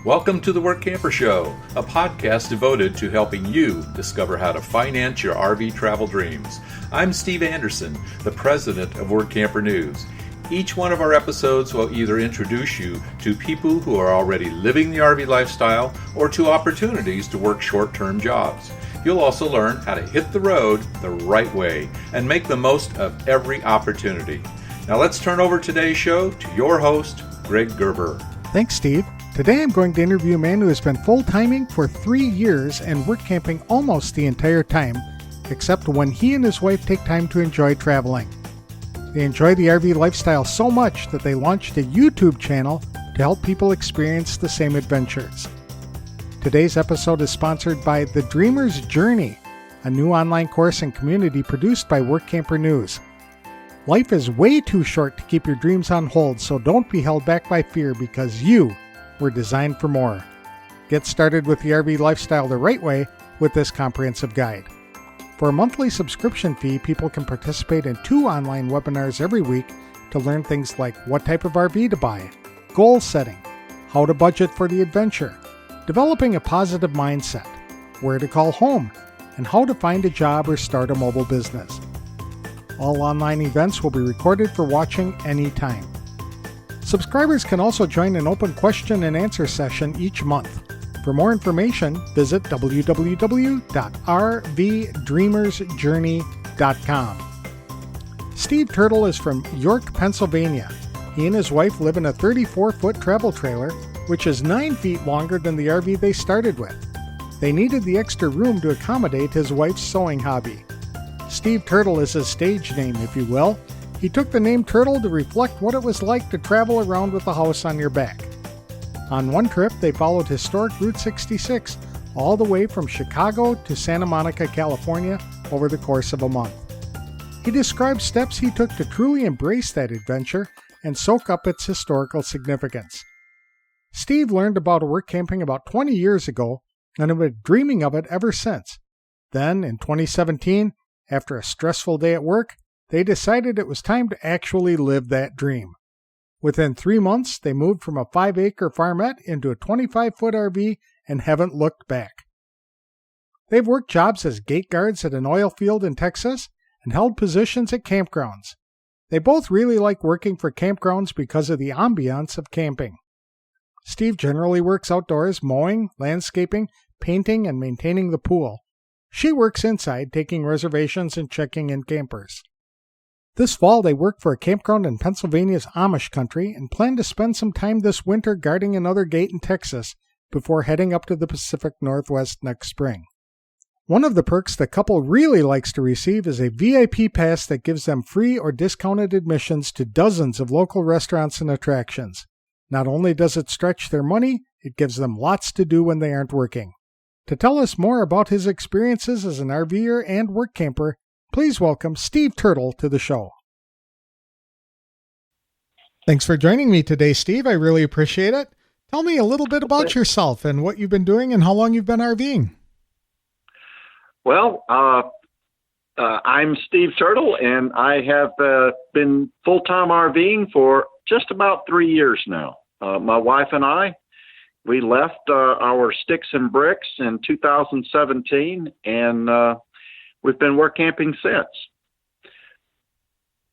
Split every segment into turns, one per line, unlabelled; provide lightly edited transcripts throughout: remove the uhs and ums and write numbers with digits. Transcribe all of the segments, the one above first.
Welcome to the Workamper Show, a podcast devoted to helping you discover how to finance your RV travel dreams. I'm Steve Anderson, the president of Workamper News. Each one of our episodes will either introduce you to people who are already living the RV lifestyle or to opportunities to work short-term jobs. You'll also learn how to hit the road the right way and make the most of every opportunity. Now let's turn over today's show to your host, Greg Gerber.
Thanks, Steve. Today I'm going to interview a man who has been full-timing for 3 years and work camping almost the entire time, except when he and his wife take time to enjoy traveling. They enjoy the RV lifestyle so much that they launched a YouTube channel to help people experience the same adventures. Today's episode is sponsored by The Dreamer's Journey, a new online course and community produced by Workamper News. Life is way too short to keep your dreams on hold, so don't be held back by fear because you were designed for more. Get started with the RV lifestyle the right way with this comprehensive guide. For a monthly subscription fee, people can participate in 2 online webinars every week to learn things like what type of RV to buy, goal setting, how to budget for the adventure, developing a positive mindset, where to call home, and how to find a job or start a mobile business. All online events will be recorded for watching anytime. Subscribers can also join an open question and answer session each month. For more information, visit www.rvdreamersjourney.com. Steve Turtle is from York, Pennsylvania. He and his wife live in a 34-foot travel trailer, which is 9 feet longer than the RV they started with. They needed the extra room to accommodate his wife's sewing hobby. Steve Turtle is his stage name, if you will. He took the name Turtle to reflect what it was like to travel around with a house on your back. On one trip, they followed historic Route 66 all the way from Chicago to Santa Monica, California over the course of a month. He described steps he took to truly embrace that adventure and soak up its historical significance. Steve learned about work camping about 20 years ago and had been dreaming of it ever since. Then, in 2017, after a stressful day at work, they decided it was time to actually live that dream. Within 3 months, they moved from a 5-acre farmette into a 25-foot RV and haven't looked back. They've worked jobs as gate guards at an oil field in Texas and held positions at campgrounds. They both really like working for campgrounds because of the ambiance of camping. Steve generally works outdoors, mowing, landscaping, painting, and maintaining the pool. She works inside, taking reservations and checking in campers. This fall, they work for a campground in Pennsylvania's Amish country and plan to spend some time this winter guarding another gate in Texas before heading up to the Pacific Northwest next spring. One of the perks the couple really likes to receive is a VIP pass that gives them free or discounted admissions to dozens of local restaurants and attractions. Not only does it stretch their money, it gives them lots to do when they aren't working. To tell us more about his experiences as an RVer and work camper, please welcome Steve Turtle to the show. Thanks for joining me today, Steve. I really appreciate it. Tell me a little bit about yourself and what you've been doing and how long you've been RVing.
Well, I'm Steve Turtle, and I have been full-time RVing for just about 3 years now. My wife and I, we left our sticks and bricks in 2017, and we've been work camping since.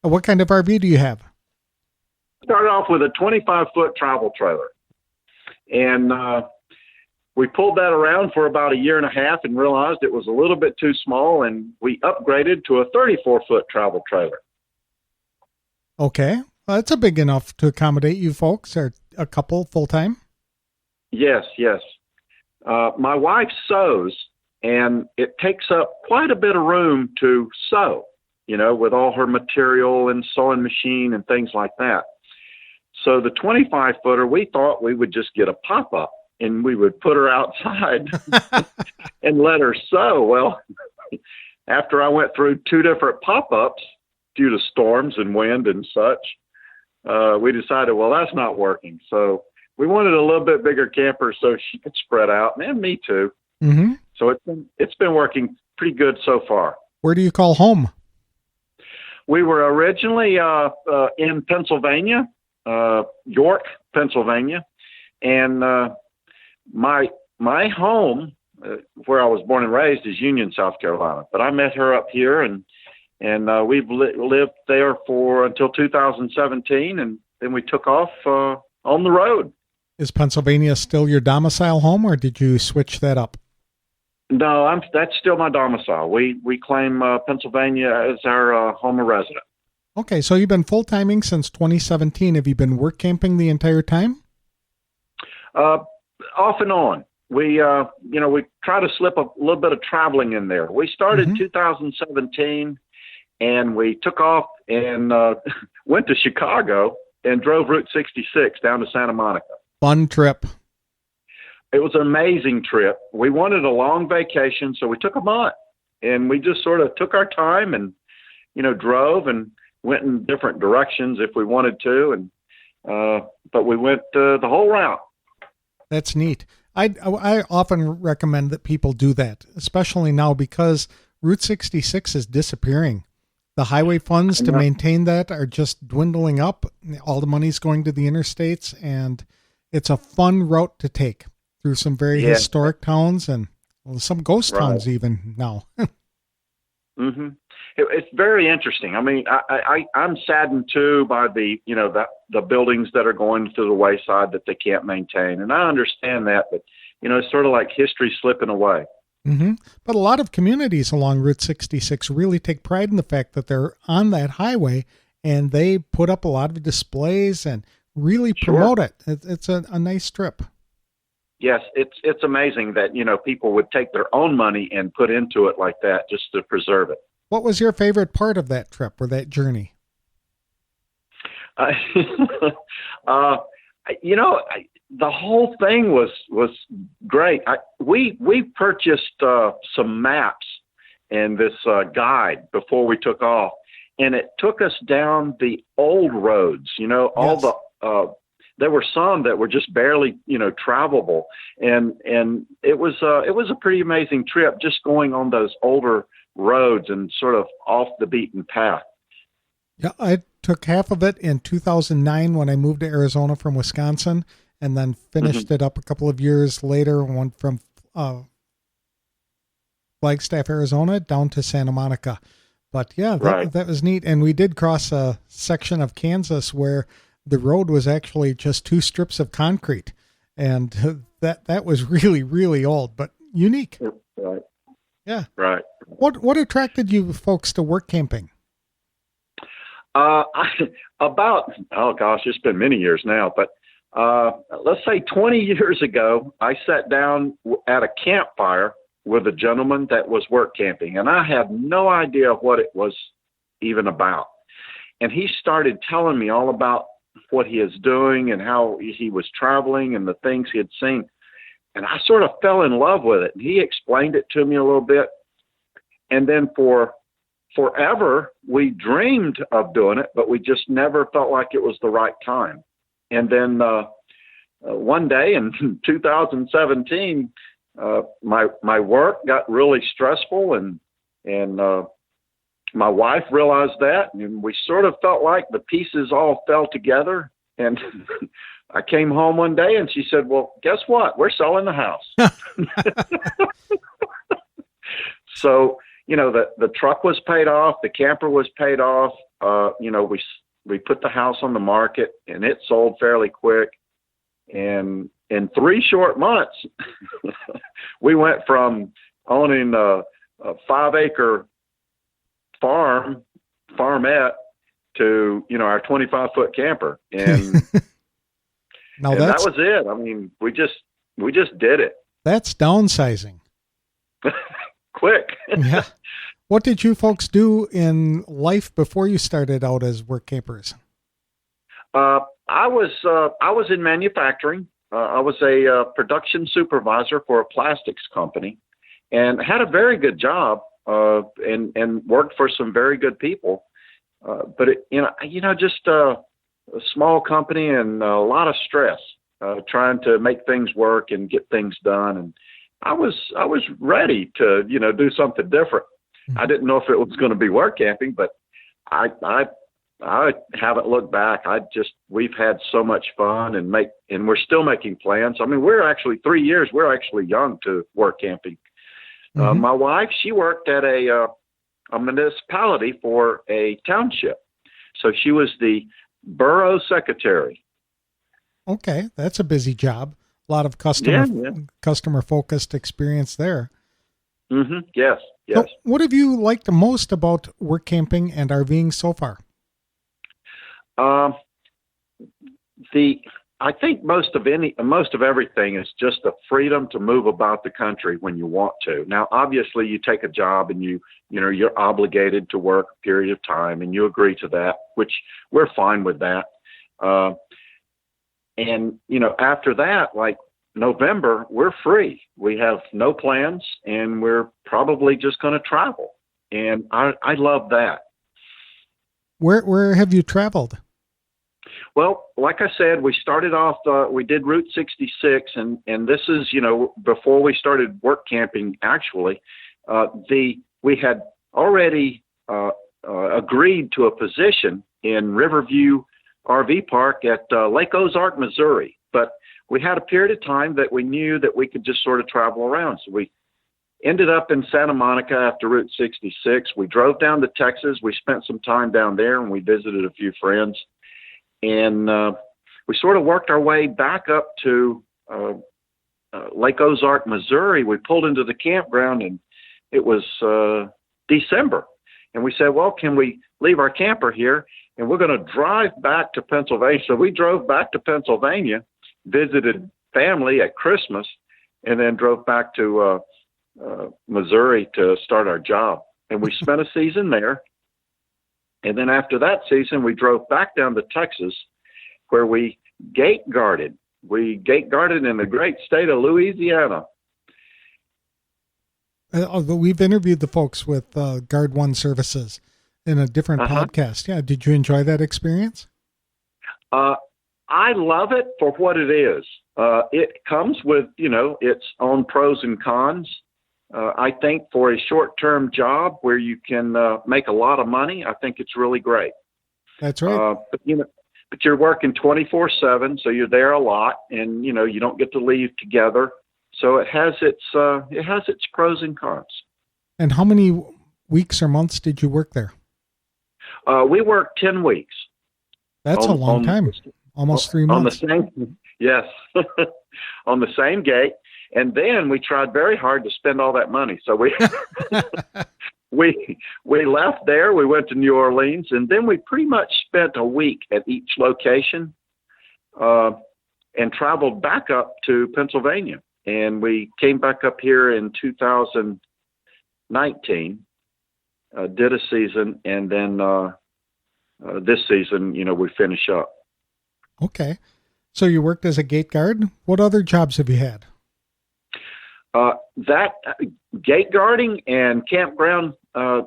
What kind of RV do you have?
Started off with a 25-foot travel trailer. And we pulled that around for about a year and a half and realized it was a little bit too small, and we upgraded to a 34-foot travel trailer.
Okay. Well, that's a big enough to accommodate you folks, or a couple full-time?
Yes. My wife sews, and it takes up quite a bit of room to sew, with all her material and sewing machine and things like that. So the 25-footer, we thought we would just get a pop-up and we would put her outside and let her sew. Well, after I went through 2 different pop-ups due to storms and wind and such, we decided, well, that's not working. So we wanted a little bit bigger camper so she could spread out, and me too.
Mm-hmm.
So it's been working pretty good so far.
Where do you call home?
We were originally in Pennsylvania, York, Pennsylvania, and my home, where I was born and raised, is Union, South Carolina. But I met her up here, and we've lived there until 2017, and then we took off on the road.
Is Pennsylvania still your domicile home, or did you switch that up?
No, that's still my domicile. We claim Pennsylvania as our home of residence.
Okay, so you've been full-timing since 2017. Have you been work camping the entire time?
Off and on. We try to slip a little bit of traveling in there. We started 2017, and we took off and went to Chicago and drove Route 66 down to Santa Monica.
Fun trip.
It was an amazing trip. We wanted a long vacation, so we took a month, and we just sort of took our time and, drove and went in different directions if we wanted to, and but we went the whole route.
That's neat. I often recommend that people do that, especially now because Route 66 is disappearing. The highway funds to maintain that are just dwindling up. All the money's going to the interstates, and it's a fun route to take through some very historic towns and some ghost towns even now.
Mm-hmm. It's very interesting. I mean, I'm saddened too by the buildings that are going to the wayside that they can't maintain. And I understand that, but, it's sort of like history slipping away.
Mm-hmm. But a lot of communities along Route 66 really take pride in the fact that they're on that highway, and they put up a lot of displays and really promote it. It's a nice trip.
Yes, it's amazing that, people would take their own money and put into it like that just to preserve it.
What was your favorite part of that trip or that journey?
The whole thing was great. We purchased some maps and this guide before we took off, and it took us down the old roads. There were some that were just barely travelable, and it was a pretty amazing trip just going on those older roads and sort of off the beaten path.
Yeah, I took half of it in 2009 when I moved to Arizona from Wisconsin, and then finished it up a couple of years later. Went from Flagstaff, Arizona, down to Santa Monica. But yeah, that was neat. And we did cross a section of Kansas where the road was actually just 2 strips of concrete, and that was really, really old, but unique.
Right.
Yeah.
Right.
What attracted you folks to work camping?
It's been many years now, but let's say 20 years ago, I sat down at a campfire with a gentleman that was work camping, and I had no idea what it was even about. And he started telling me all about what he is doing and how he was traveling and the things he had seen. And I sort of fell in love with it. And he explained it to me a little bit. And then for forever, we dreamed of doing it, but we just never felt like it was the right time. And then one day in 2017, my work got really stressful, and my wife realized that, and we sort of felt like the pieces all fell together. And I came home one day and she said, "Well, guess what? We're selling the house." So, the truck was paid off. The camper was paid off. We put the house on the market, and it sold fairly quick. And in 3 short months, we went from owning a 5-acre farmette to our 25-foot camper, and that was it. I mean, we just did it.
That's downsizing.
Quick.
Yeah. What did you folks do in life before you started out as work campers?
I was in manufacturing. I was a production supervisor for a plastics company, and had a very good job. And worked for some very good people, but just a small company and a lot of stress, trying to make things work and get things done. And I was ready to do something different. I didn't know if it was going to be work camping, but I I haven't looked back. We've had so much fun and we're still making plans. I mean, we're actually 3 years. We're actually young to work camping.
Mm-hmm.
My wife, she worked at a municipality for a township. So she was the borough secretary.
Okay. That's a busy job. A lot of customer focused experience there.
Mm-hmm. Yes.
So what have you liked the most about work camping and RVing so far?
I think most of everything is just the freedom to move about the country when you want to. Now, obviously, you take a job and you're obligated to work a period of time, and you agree to that, which we're fine with that. And after that, like November, we're free. We have no plans, and we're probably just going to travel. And I love that.
Where have you traveled?
Well, like I said, we started off, we did Route 66, and this is, before we started work camping, actually, we had already agreed to a position in Riverview RV Park at Lake Ozark, Missouri. But we had a period of time that we knew that we could just sort of travel around. So we ended up in Santa Monica after Route 66. We drove down to Texas. We spent some time down there, and we visited a few friends. And we sort of worked our way back up to Lake Ozark, Missouri. We pulled into the campground, and it was December. And we said, well, can we leave our camper here? And we're going to drive back to Pennsylvania. So we drove back to Pennsylvania, visited family at Christmas, and then drove back to Missouri to start our job. And we spent a season there. And then after that season, we drove back down to Texas, where we gate guarded. We gate guarded in the great state of Louisiana.
We've interviewed the folks with Guard One Services in a different podcast. Yeah. Did you enjoy that experience?
I love it for what it is. It comes with, its own pros and cons. I think for a short-term job where you can make a lot of money, I think it's really great.
That's right.
But you're working 24/7, so you're there a lot, and you don't get to leave together. So it has its pros and cons.
And how many weeks or months did you work there?
We worked 10 weeks.
That's a long time. Almost 3 months.
Yes, on the same gate. And then we tried very hard to spend all that money. So we we left there. We went to New Orleans, and then we pretty much spent a week at each location, and traveled back up to Pennsylvania. And we came back up here in 2019, did a season, and then this season, we finish up.
Okay. So you worked as a gate guard. What other jobs have you had?
That gate guarding and campground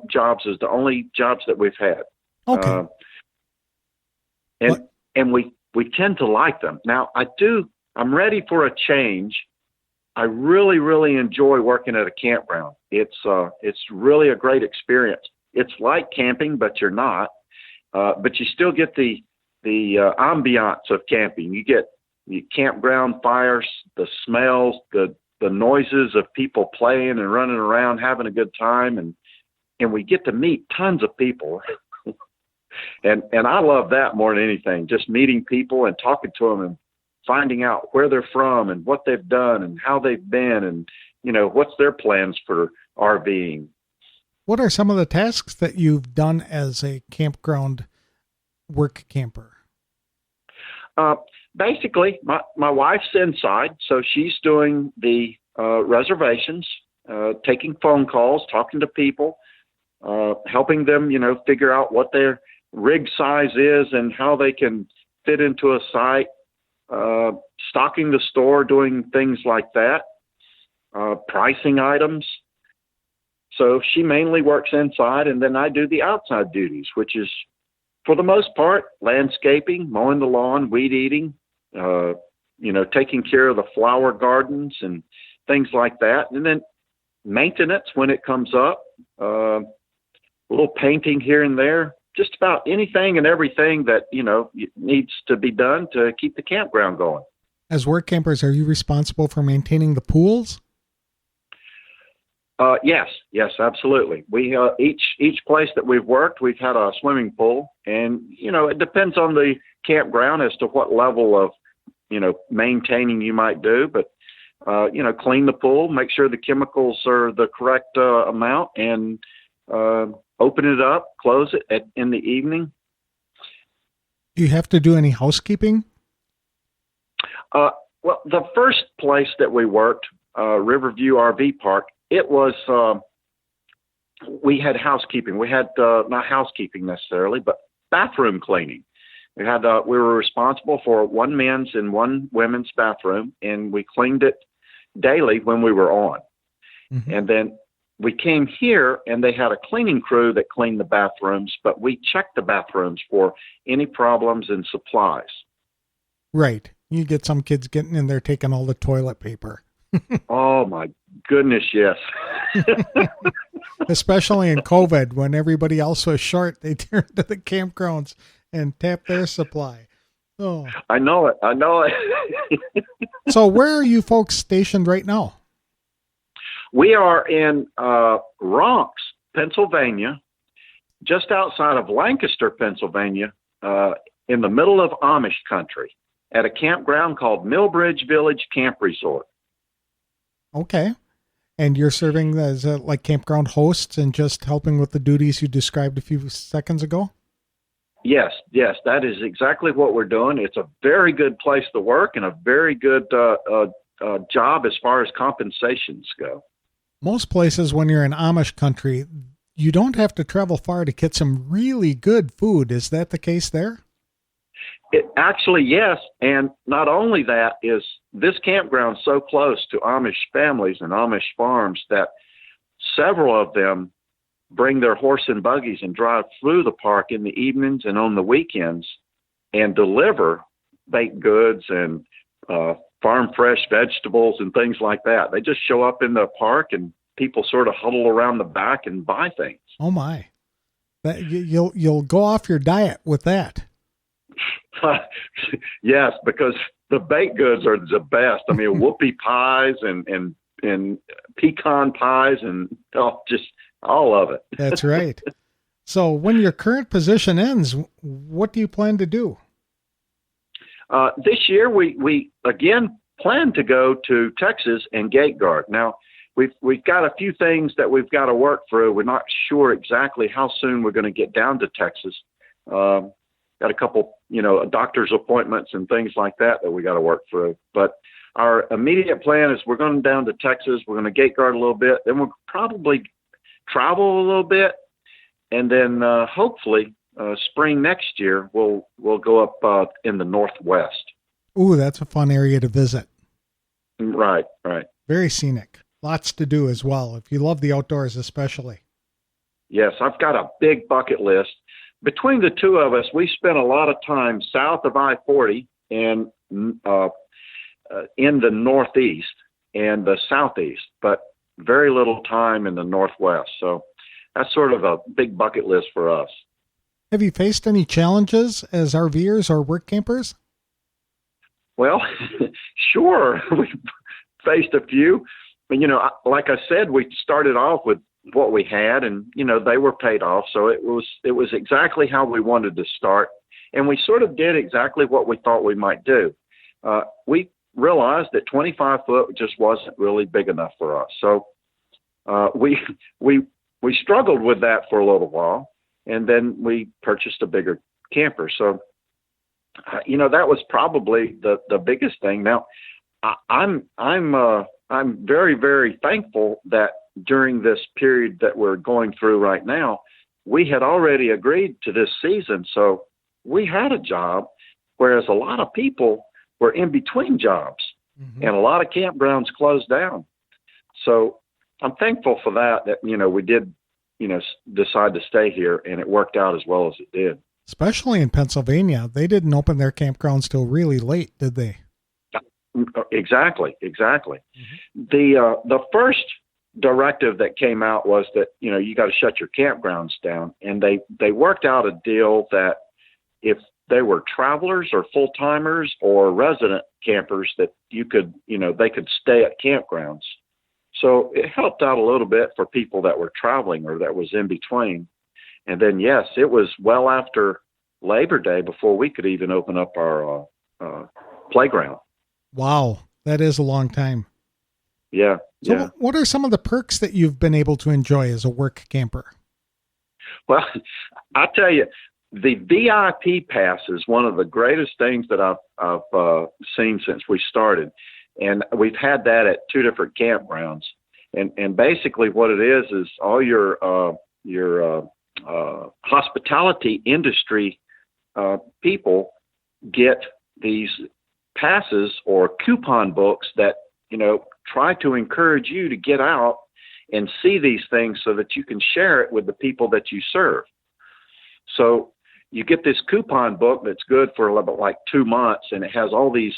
jobs is the only jobs that we've had.
Okay.
And we tend to like them. Now I'm ready for a change. I really, really enjoy working at a campground. It's really a great experience. It's like camping, but you're not. But you still get the ambiance of camping. You get the campground fires, the smells, the noises of people playing and running around, having a good time, and we get to meet tons of people. and I love that more than anything, just meeting people and talking to them and finding out where they're from and what they've done and how they've been and, what's their plans for RVing.
What are some of the tasks that you've done as a campground work camper?
Basically, my wife's inside, so she's doing the reservations, taking phone calls, talking to people, helping them, figure out what their rig size is and how they can fit into a site, stocking the store, doing things like that, pricing items. So she mainly works inside, and then I do the outside duties, which is, for the most part, landscaping, mowing the lawn, weed eating, taking care of the flower gardens and things like that. And then maintenance when it comes up, a little painting here and there, just about anything and everything that, needs to be done to keep the campground going.
As work campers, are you responsible for maintaining the pools?
Yes, absolutely. We each place that we've worked, we've had a swimming pool, and it depends on the campground as to what level of maintaining you might do, but clean the pool, make sure the chemicals are the correct amount, and open it up, close it in the evening.
Do you have to do any housekeeping?
Well, the first place that we worked, Riverview RV Park, it was, we had housekeeping. We had, not housekeeping necessarily, but bathroom cleaning. We were responsible for one men's and one women's bathroom, and we cleaned it daily when we were on. Mm-hmm. And then we came here, and they had a cleaning crew that cleaned the bathrooms, but we checked the bathrooms for any problems in supplies.
Right. You get some kids getting in there taking all the toilet paper.
Oh, my goodness, yes.
Especially in COVID, when everybody else was short, they turned to the campgrounds and tapped their supply. Oh,
I know it.
So where are you folks stationed right now?
We are in Ronks, Pennsylvania, just outside of Lancaster, Pennsylvania, in the middle of Amish country, at a campground called Millbridge Village Camp Resort.
Okay. And you're serving as like campground hosts and just helping with the duties you described a few seconds ago?
Yes, that is exactly what we're doing. It's a very good place to work and a very good job as far as compensations go.
Most places, when you're in Amish country, you don't have to travel far to get some really good food. Is that the case there?
Actually, yes. And not only that, is this campground so close to Amish families and Amish farms that several of them bring their horse and buggies and drive through the park in the evenings and on the weekends and deliver baked goods and farm fresh vegetables and things like that. They just show up in the park and people sort of huddle around the back and buy things.
Oh my! You'll go off your diet with that.
Yes, because the baked goods are the best. I mean, whoopie pies and pecan pies and just all of it.
That's right. So when your current position ends, what do you plan to do?
This year, we again plan to go to Texas and gate guard. Now, we've got a few things that we've got to work through. We're not sure exactly how soon we're going to get down to Texas. Got a couple, doctor's appointments and things like that we got to work through. But our immediate plan is we're going down to Texas. We're going to gate guard a little bit. Then we'll probably travel a little bit. And then hopefully spring next year, we'll go up in the Northwest.
Ooh, that's a fun area to visit.
Right.
Very scenic. Lots to do as well, if you love the outdoors especially.
Yes, I've got a big bucket list. Between the two of us, we spent a lot of time south of I-40 and in the Northeast and the Southeast, but very little time in the Northwest. So that's sort of a big bucket list for us.
Have you faced any challenges as RVers or work campers?
Well, sure. We faced a few. But, like I said, we started off with what we had and, they were paid off. So it was exactly how we wanted to start. And we sort of did exactly what we thought we might do. We realized that 25 foot just wasn't really big enough for us. So we struggled with that for a little while. And then we purchased a bigger camper. So, that was probably the biggest thing. Now, I'm very, very thankful that during this period that we're going through right now, we had already agreed to this season. So we had a job, whereas a lot of people were in between jobs, mm-hmm. and a lot of campgrounds closed down. So I'm thankful for that, we did, decide to stay here, and it worked out as well as it did.
Especially in Pennsylvania, they didn't open their campgrounds till really late, did they?
Exactly.
Mm-hmm.
The directive that came out was that, you got to shut your campgrounds down. And they worked out a deal that if they were travelers or full timers or resident campers, that they could stay at campgrounds. So it helped out a little bit for people that were traveling or that was in between. And then, yes, it was well after Labor Day before we could even open up our playground.
Wow, that is a long time.
Yeah.
So what are some of the perks that you've been able to enjoy as a work camper?
Well, I tell you, the VIP pass is one of the greatest things that I've seen since we started. And we've had that at 2 different campgrounds. And basically what it is all your hospitality industry people get these passes or coupon books that, try to encourage you to get out and see these things so that you can share it with the people that you serve. So you get this coupon book that's good for about like 2 months, and it has all these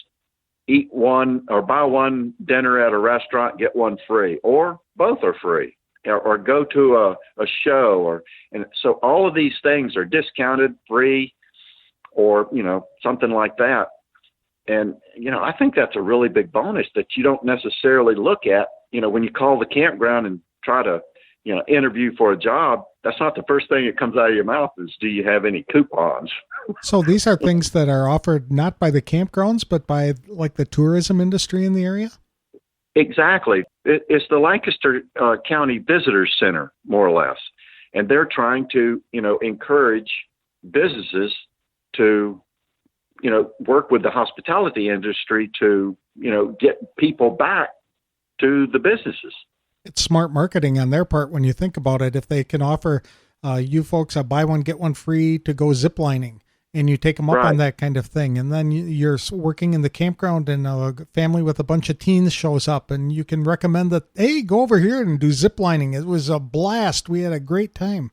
eat one or buy one dinner at a restaurant, get one free, or both are free, or go to a show, and so all of these things are discounted, free, or, something like that. And, I think that's a really big bonus that you don't necessarily look at, when you call the campground and try to, interview for a job. That's not the first thing that comes out of your mouth is, do you have any coupons?
So these are things that are offered not by the campgrounds, but by like the tourism industry in the area?
Exactly. It's the Lancaster County Visitors Center, more or less. And they're trying to, encourage businesses to, work with the hospitality industry to, get people back to the businesses.
It's smart marketing on their part when you think about it. If they can offer you folks a buy one, get one free to go ziplining, and you take them up on that kind of thing. And then you're working in the campground and a family with a bunch of teens shows up, and you can recommend that, hey, go over here and do ziplining. It was a blast. We had a great time.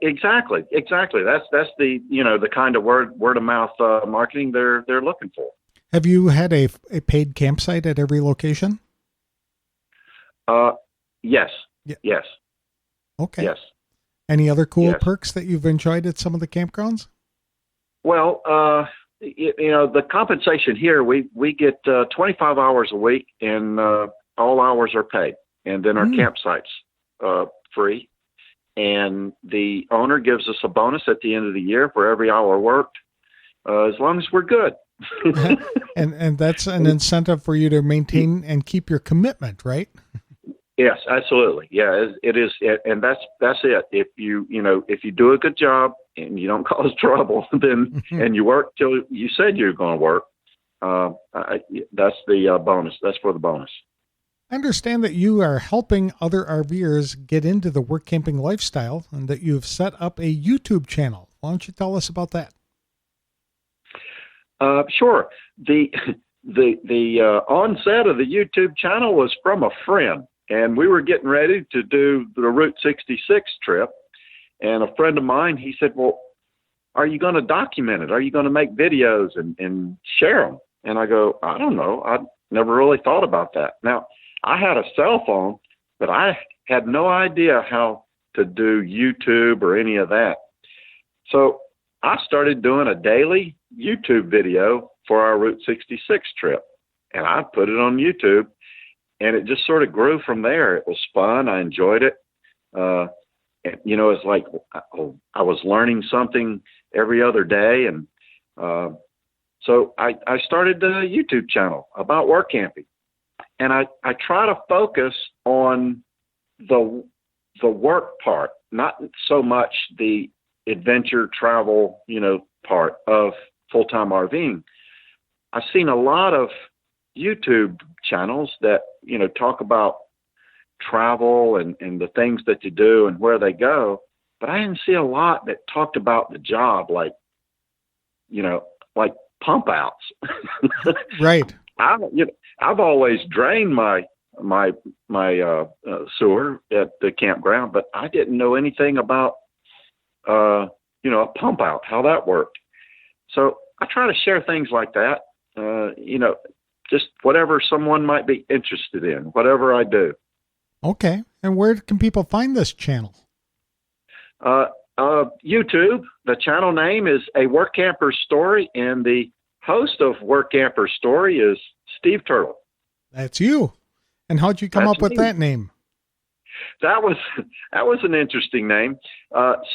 Exactly. That's the, the kind of word of mouth marketing they're looking for.
Have you had a paid campsite at every location?
Yes.
Yeah.
Yes.
Okay.
Yes.
Any other cool perks that you've enjoyed at some of the campgrounds?
Well, the compensation here, we get 25 hours a week, and all hours are paid. And then our campsite's free. And the owner gives us a bonus at the end of the year for every hour worked, as long as we're good.
and that's an incentive for you to maintain and keep your commitment, right?
Yes, absolutely. Yeah, it is. And that's it. If you do a good job and you don't cause trouble, then, and you work till you said you're going to work, that's the bonus. That's for the bonus.
I understand that you are helping other RVers get into the work camping lifestyle and that you've set up a YouTube channel. Why don't you tell us about that?
Sure. The onset of the YouTube channel was from a friend, and we were getting ready to do the Route 66 trip. And a friend of mine, he said, well, are you going to document it? Are you going to make videos and share them? And I go, I don't know. I never really thought about that. Now, I had a cell phone, but I had no idea how to do YouTube or any of that. So I started doing a daily YouTube video for our Route 66 trip, and I put it on YouTube, and it just sort of grew from there. It was fun. I enjoyed it. And, it's like I was learning something every other day. And so I started the YouTube channel about work camping. And I try to focus on the work part, not so much the adventure travel, part of full-time RVing. I've seen a lot of YouTube channels that, talk about travel and the things that you do and where they go, but I didn't see a lot that talked about the job, like pump outs.
Right.
I've always drained my sewer at the campground, but I didn't know anything about, a pump out, how that worked. So I try to share things like that, just whatever someone might be interested in, whatever I do.
Okay. And where can people find this channel?
YouTube. The channel name is A Workamper Story, and the host of Workamper Story is Steve Turtle.
That's you. And how'd you come
That's
up with
me.
that name?
That was an interesting name.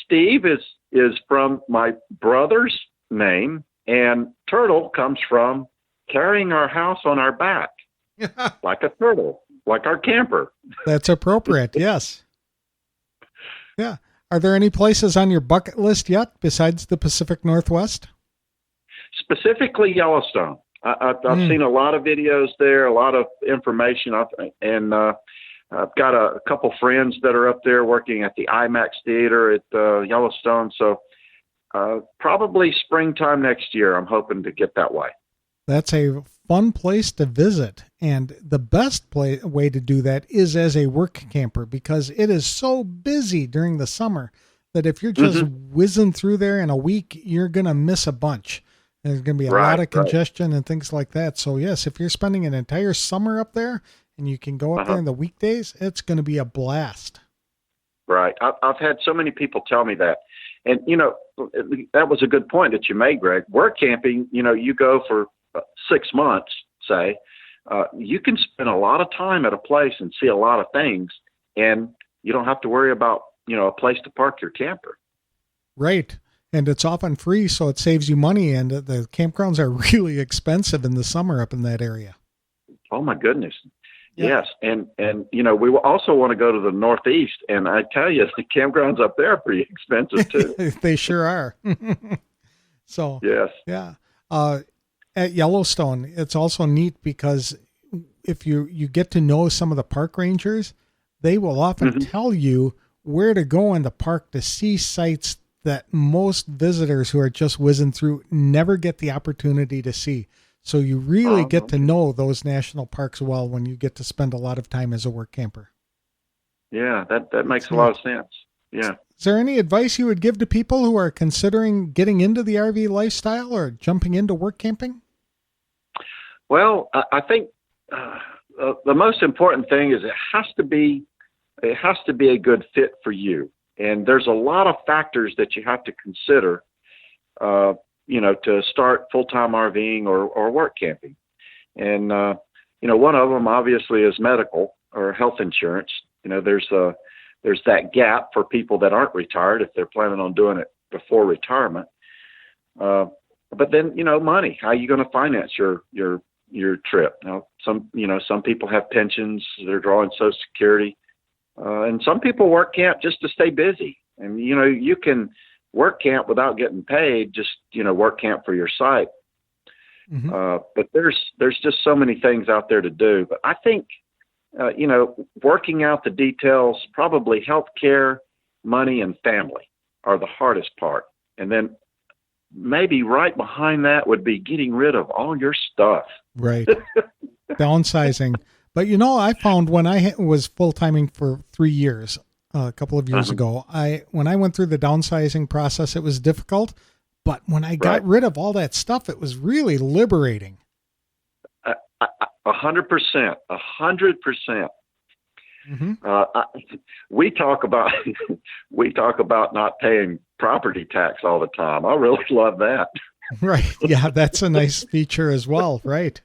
Steve is from my brother's name, and turtle comes from carrying our house on our back like a turtle, like our camper.
That's appropriate. Yes. Yeah. Are there any places on your bucket list yet besides the Pacific Northwest?
Specifically Yellowstone. I've seen a lot of videos there, a lot of information, and I've got a couple friends that are up there working at the IMAX theater at Yellowstone. So probably springtime next year, I'm hoping to get that way. That's
a fun place to visit. And the best way to do that is as a work camper, because it is so busy during the summer that if you're just whizzing through there in a week, you're going to miss a bunch. There's going to be a lot of congestion and things like that. So yes, if you're spending an entire summer up there and you can go up there in the weekdays, it's going to be a blast.
Right. I've had so many people tell me that. And, that was a good point that you made, Greg. Work camping, you go for 6 months, say, you can spend a lot of time at a place and see a lot of things, and you don't have to worry about, a place to park your camper.
Right. And it's often free, so it saves you money, and the campgrounds are really expensive in the summer up in that area.
Oh, my goodness. Yeah. Yes. And we also want to go to the Northeast, and I tell you, the campgrounds up there are pretty expensive, too.
They sure are. So,
yes.
Yeah. At Yellowstone, it's also neat because if you get to know some of the park rangers, they will often tell you where to go in the park to see sites that most visitors who are just whizzing through never get the opportunity to see. So you really get to know those national parks well when you get to spend a lot of time as a work camper.
Yeah, that makes a lot of sense. Yeah.
Is there any advice you would give to people who are considering getting into the RV lifestyle or jumping into work camping?
Well, I think the most important thing is it has to be a good fit for you. And there's a lot of factors that you have to consider, to start full-time RVing or work camping. And, one of them obviously is medical or health insurance. There's that gap for people that aren't retired if they're planning on doing it before retirement. But then, money, how are you going to finance your trip? Now, some people have pensions, they're drawing Social Security. And some people work camp just to stay busy. And, you can work camp without getting paid, just, work camp for your site. But there's just so many things out there to do. But I think, working out the details, probably healthcare, money, and family are the hardest part. And then maybe right behind that would be getting rid of all your stuff.
Right. Downsizing. But, I found when I was full-timing for 3 years, a couple of years ago, when I went through the downsizing process, it was difficult. But when I got rid of all that stuff, it was really liberating.
100%. We talk about not paying property tax all the time. I really love that.
Right. Yeah, that's a nice feature as well, right?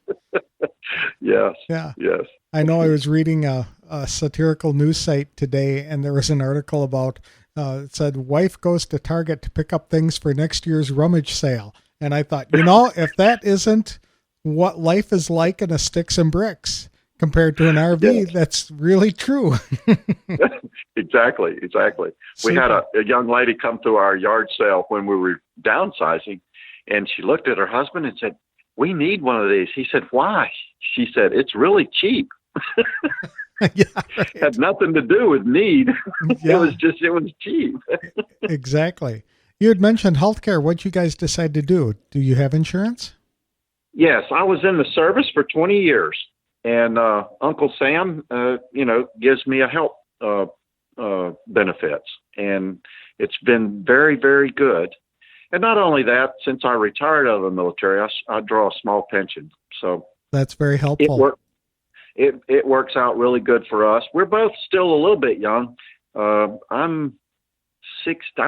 Yes.
Yeah.
Yes.
I know I was reading a satirical news site today, and there was an article about, it said, wife goes to Target to pick up things for next year's rummage sale. And I thought, if that isn't what life is like in a sticks and bricks compared to an RV, that's really true.
Exactly. We had a young lady come to our yard sale when we were downsizing, and she looked at her husband and said, "We need one of these." He said, "Why?" She said, "It's really cheap."
Yeah, right.
Had nothing to do with need.
Yeah.
It was cheap.
Exactly. You had mentioned healthcare. What'd you guys decide to do? Do you have insurance?
Yes, I was in the service for 20 years, and Uncle Sam, gives me a health benefits, and it's been very, very good. And not only that, since I retired out of the military, I draw a small pension. So
that's very helpful.
it works out really good for us. We're both still a little bit young. I'm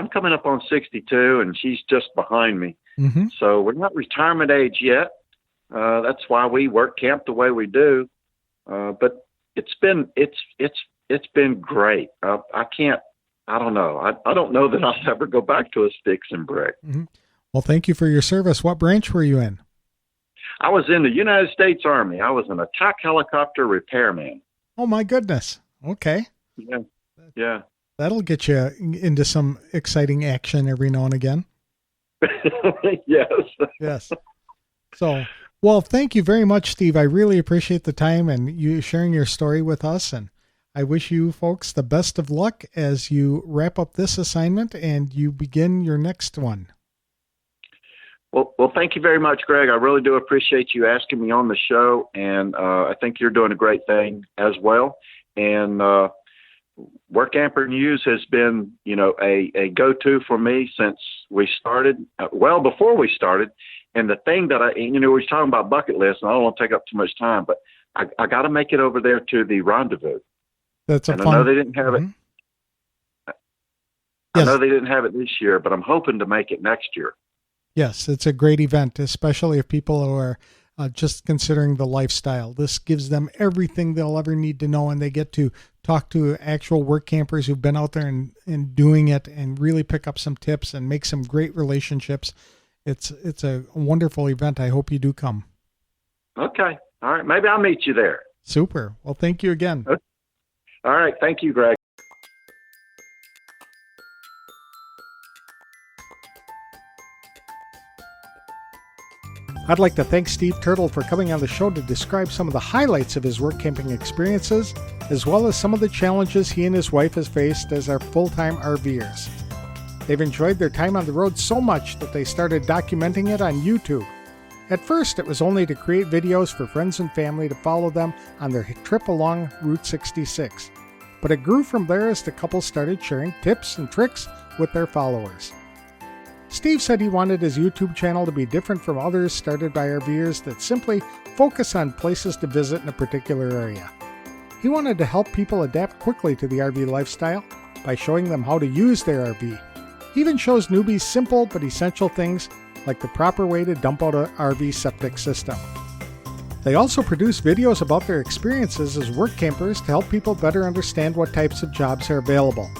coming up on 62, and she's just behind me.
Mm-hmm.
So we're not retirement age yet. That's why we work camp the way we do. But it's been great. I don't know. I don't know that I'll ever go back to a sticks and brick.
Mm-hmm. Well, thank you for your service. What branch were you in?
I was in the United States Army. I was an attack helicopter repairman.
Oh, my goodness. Okay.
Yeah.
That'll get you into some exciting action every now and again.
Yes.
Yes. So, well, thank you very much, Steve. I really appreciate the time and you sharing your story with us. And I wish you folks the best of luck as you wrap up this assignment and you begin your next one.
Well, thank you very much, Greg. I really do appreciate you asking me on the show, and I think you're doing a great thing as well. And Workamper News has been, a go-to for me since we started, well before we started. And the thing that we were talking about bucket lists, and I don't want to take up too much time, but I got to make it over there to the rendezvous.
That's
I know they didn't have it.
Yes.
I know they didn't have it this year, but I'm hoping to make it next year.
Yes, it's a great event, especially if people who are just considering the lifestyle. This gives them everything they'll ever need to know, and they get to talk to actual work campers who've been out there and doing it and really pick up some tips and make some great relationships. It's a wonderful event. I hope you do come.
Okay. All right. Maybe I'll meet you there.
Super. Well, thank you again.
All right. Thank you, Greg.
I'd like to thank Steve Turtle for coming on the show to describe some of the highlights of his work camping experiences, as well as some of the challenges he and his wife has faced as our full-time RVers. They've enjoyed their time on the road so much that they started documenting it on YouTube. At first, it was only to create videos for friends and family to follow them on their trip along Route 66. But it grew from there as the couple started sharing tips and tricks with their followers. Steve said he wanted his YouTube channel to be different from others started by RVers that simply focus on places to visit in a particular area. He wanted to help people adapt quickly to the RV lifestyle by showing them how to use their RV. He even shows newbies simple but essential things like the proper way to dump out an RV septic system. They also produce videos about their experiences as work campers to help people better understand what types of jobs are available.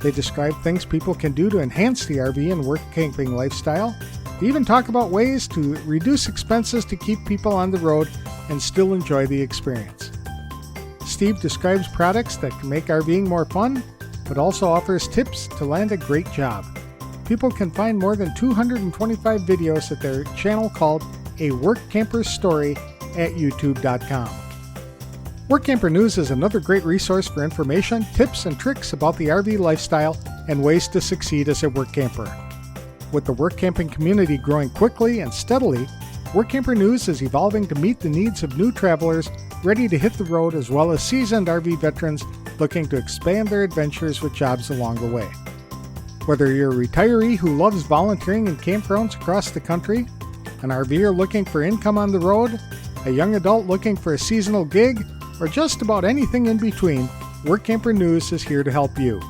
They describe things people can do to enhance the RV and work camping lifestyle. They even talk about ways to reduce expenses to keep people on the road and still enjoy the experience. Steve describes products that can make RVing more fun, but also offers tips to land a great job. People can find more than 225 videos at their channel called A Work Camper's Story at youtube.com. Workamper News is another great resource for information, tips, and tricks about the RV lifestyle and ways to succeed as a work camper. With the work camping community growing quickly and steadily, Workamper News is evolving to meet the needs of new travelers ready to hit the road as well as seasoned RV veterans looking to expand their adventures with jobs along the way. Whether you're a retiree who loves volunteering in campgrounds across the country, an RVer looking for income on the road, a young adult looking for a seasonal gig, or just about anything in between, Workamper News is here to help you.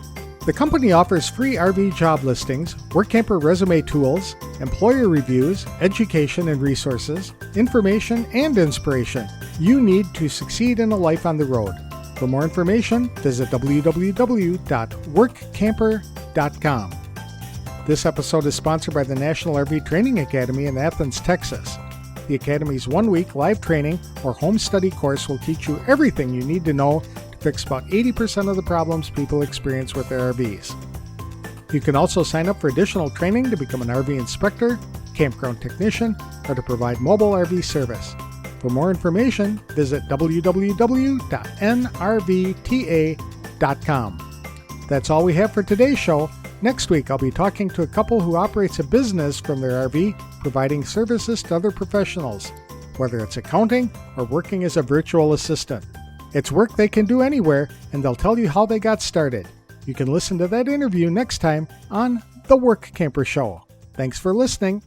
The company offers free RV job listings, Workamper resume tools, employer reviews, education and resources, information and inspiration you need to succeed in a life on the road. For more information, visit www.workamper.com. This episode is sponsored by the National RV Training Academy in Athens, Texas. The Academy's one-week live training or home study course will teach you everything you need to know to fix about 80% of the problems people experience with their RVs. You can also sign up for additional training to become an RV inspector, campground technician, or to provide mobile RV service. For more information, visit www.nrvta.com. That's all we have for today's show. Next week, I'll be talking to a couple who operates a business from their RV, providing services to other professionals, whether it's accounting or working as a virtual assistant. It's work they can do anywhere, and they'll tell you how they got started. You can listen to that interview next time on The Work Camper Show. Thanks for listening.